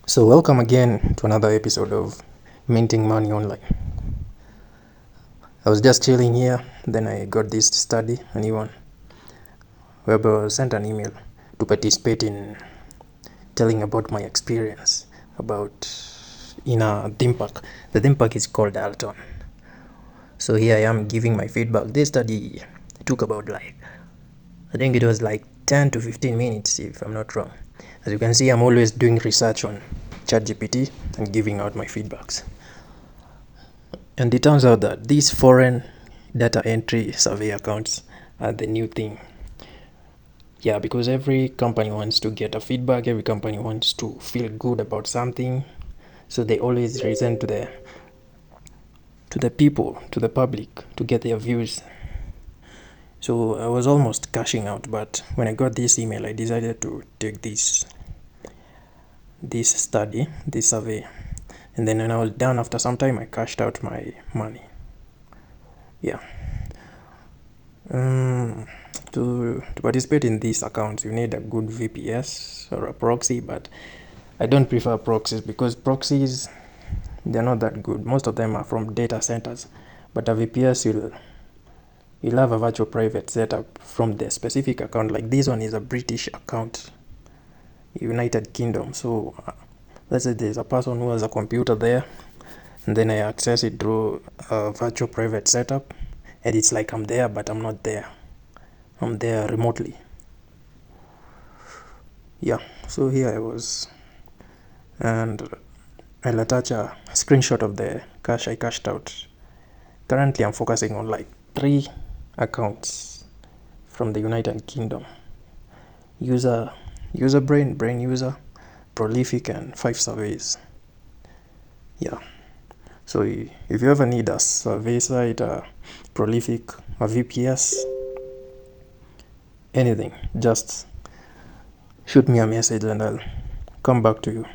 So, welcome again to another episode of Minting Money Online. I was just chilling here, then I got this study, a new one, whereby I was sent an email to participate in telling about my experience about in a theme park. The theme park is called Alton. So, here I am giving my feedback. This study took about I think it was 10 to 15 minutes, if I'm not wrong. As you can see, I'm always doing research on ChatGPT and giving out my feedbacks. And it turns out that these foreign data entry survey accounts are the new thing. Yeah, because every company wants to get a feedback, every company wants to feel good about something. So they always listen to the people, to the public, to get their views. So I was almost cashing out, but when I got this email, I decided to take this study, this survey. And then when I was done, after some time, I cashed out my money. Yeah. To participate in these accounts, you need a good VPS or a proxy, but I don't prefer proxies because proxies, they're not that good. Most of them are from data centers, but a VPS, you'll have a virtual private setup from the specific account. Like this one is a British account, United Kingdom. So let's say there's a person who has a computer there, and then I access it through a virtual private setup, and it's like I'm there, but I'm not there. I'm there remotely. Yeah, so here I was, and I'll attach a screenshot of the cash I cashed out. Currently, I'm focusing on 3 accounts from the United Kingdom: Userbrain, Brain User, Prolific, and 5 surveys. Yeah. So if you ever need a survey site, a Prolific, a VPS, anything, just shoot me a message and I'll come back to you.